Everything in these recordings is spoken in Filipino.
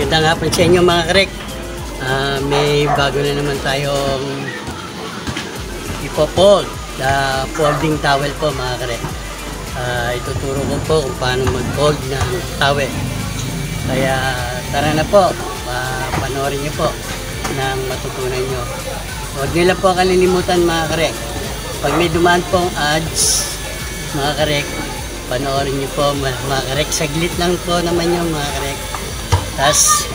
Magandang hapon sa inyo mga karek. May bago na naman tayong ipopold na folding towel po mga karek. Ituturo ko po kung paano mag-fold ng towel. Kaya tara na po, panoorin nyo po ng matutunan nyo. Huwag nyo lang po kalilimutan mga karek. Pag may dumaan pong ads mga karek, panoorin nyo po mga karek. Saglit lang po naman yung mga karek. Tapos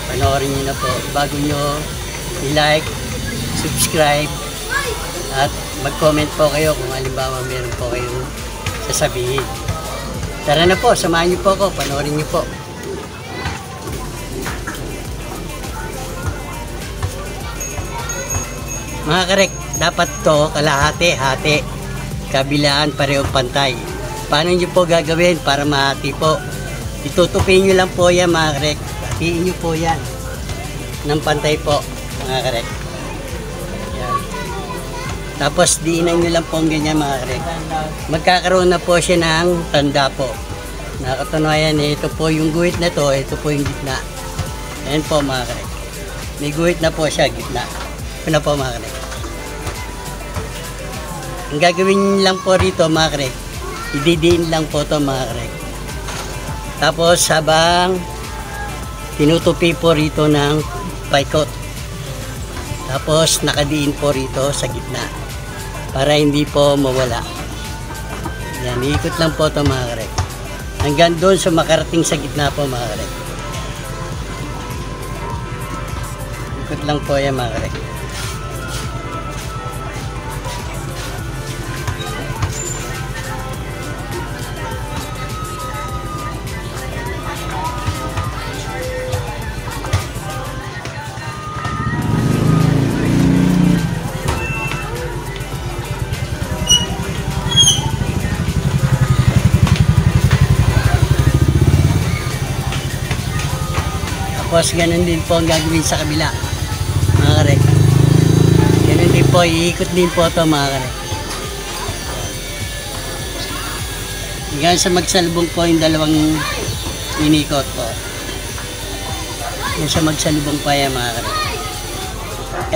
panoorin nyo na po bago nyo i-like, subscribe at mag-comment po kayo kung halimbawa meron po kayong sasabihin. Tara na po, samahan nyo po ako, panoorin nyo po. Mga karek, dapat to kalahati-hati, kabilaan parehong pantay. Paano nyo po gagawin para mahati po? Itutupin nyo lang po yan mga karek. Hatiin nyo po yan ng pantay po mga karek. Yan. Tapos diinan nyo lang po ganyan mga karek. Magkakaroon na po siya ng tanda po. Nakatunayan ito po yung guhit na to, ito po yung gitna. Ayan po mga karek. May guhit na po siya, gitna. Ito na po mga karek. Ang gagawin lang po rito mga karek, ididiin lang po to mga karek. Tapos habang tinutupi po rito ng paikot. Tapos nakadiin po rito sa gitna para hindi po mawala. Yan, iikot lang po ito mga karek. Hanggang doon sa makarating sa gitna po mga karek. Ikot lang po yan mga karek. Tapos ganun din po ang gagawin sa kabila mga karek. Ganun din po, iikot din po ito mga karek. Hanggang sa magsalubong po yung dalawang inikot po. Hanggang sa magsalubong pa yan mga karek.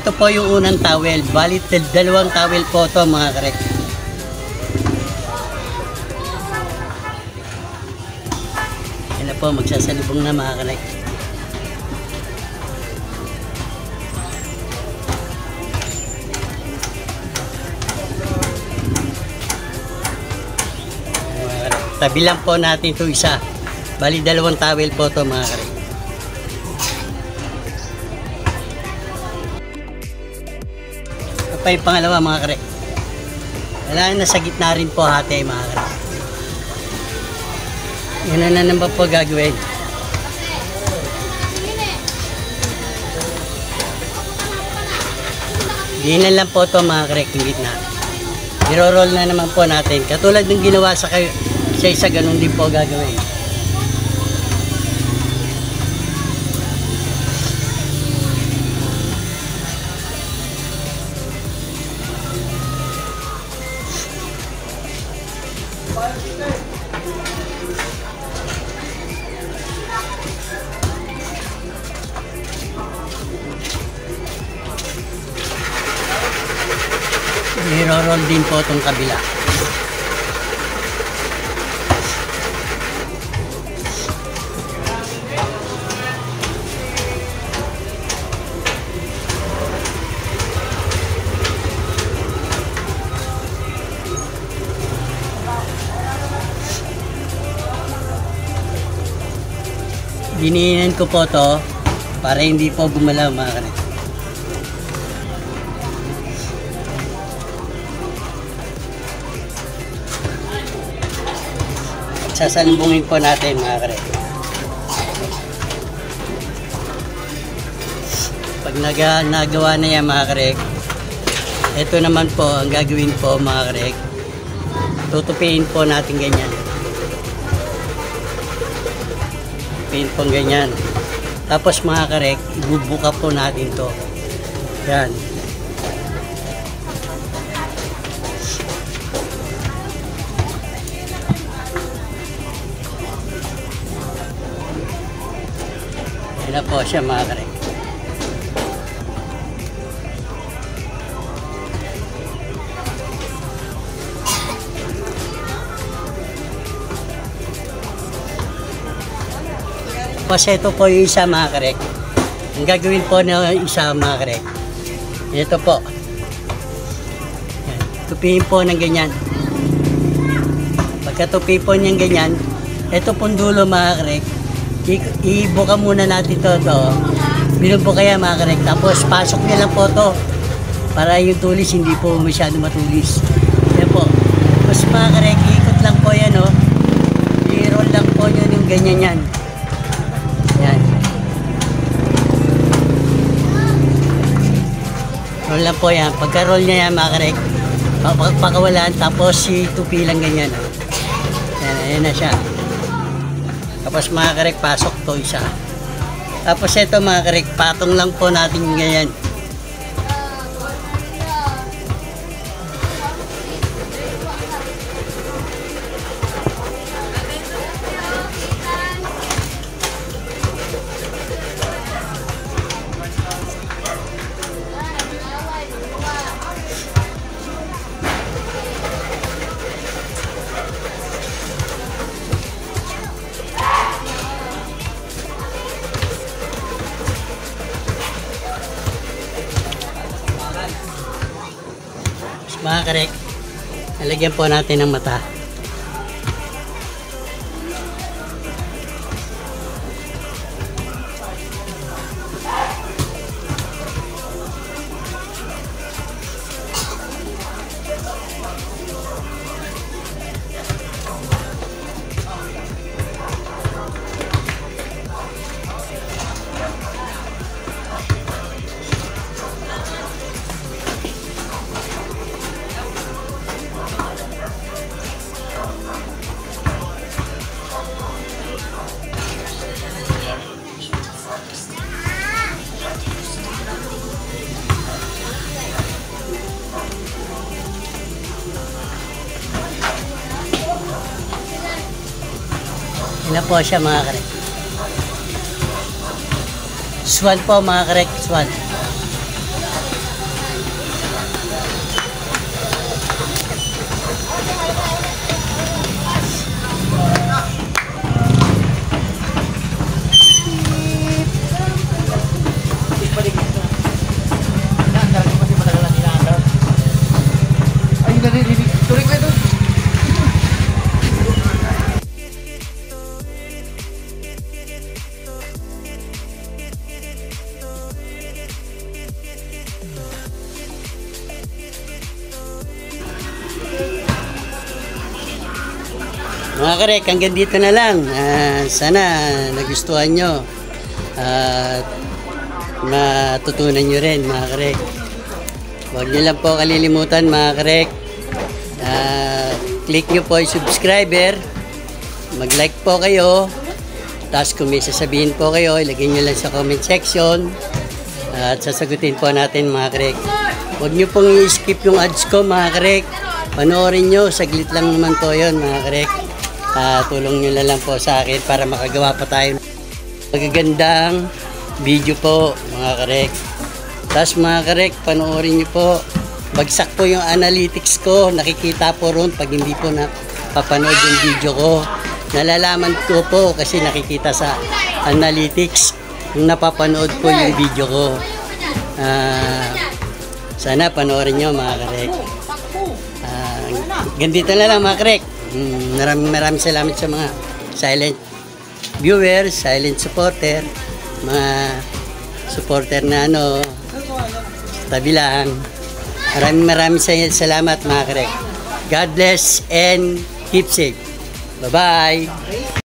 Ito po yung unang towel. Balit dalawang towel po ito mga karek. Yan na po, magsasalubong na mga karek. Tabi lang po natin ito isa. Bali dalawang towel po ito mga karek. Ito pa yung pangalawa mga karek. Kailangan na sa gitna rin po hati mga karek. Yan na naman po gagawin. Diinan lang po ito mga karek yung gitna. I-roll na naman po natin. Katulad ng ginawa sa kayo. Isa ganun din po gagawin. I-roll din po itong kabila. Diniinan ko po to para hindi po gumalaw mga karek. Sasalubungin po natin mga karek. Pag nagawa na yan mga karek, ito naman po ang gagawin po mga karek. Tutupiin po natin ganyan. Tutupiin po ganyan. Tapos mga karek, ibubuka po natin to. Yan. Yan na po siya mga karek. Kasi ito po yung isa mga karek. Ang gagawin po na isa mga karek. Ito po. Yan. Tupihin po ng ganyan. Pagkatupi po niyang ganyan, ito pong dulo mga karek. Ibuka muna natin to. Binubo kaya mga karek. Tapos pasok niya lang po to. Para yung tulis hindi po masyado matulis. Yan po. Tapos mga karek, ikot lang po yan o. I-roll lang po yun yung ganyan yan. Yan. Roll lang po yan. Pagka-roll niya yan mga karek, pakawalan tapos si tupi lang ganyan. Yan, ayan na siya. Tapos mga karek, pasok to isa. Tapos ito mga karek, patong lang po natin ganyan. Mga karek, nalagyan po natin ng mata. Yan po siya mga karek. Swan po mga karek, swan. Mga karek, hanggang dito na lang. Sana nagustuhan nyo at matutunan nyo rin mga karek. Huwag nyo lang po kalilimutan mga karek. Click nyo po yung subscriber. Mag-like po kayo. Tapos kung may sasabihin po kayo, ilagay nyo lang sa comment section. At sasagutin po natin mga karek. Huwag nyo pong i-skip yung ads ko mga karek. Panoorin nyo, saglit lang naman po yun mga karek. Tulong nyo na lang po sa akin para makagawa pa tayo magagandang video po mga karek. Tapos mga karek, panoorin nyo po, bagsak po yung analytics ko, nakikita po ron pag hindi po napapanood yung video ko. Nalalaman ko po kasi nakikita sa analytics kung napapanood po yung video ko. Sana panoorin nyo mga karek. Gandito na lang mga karek. Maraming salamat sa mga silent viewers, silent supporter, mga supporter na tabi lang. Maraming salamat mga karek. God bless and keep safe. Bye-bye.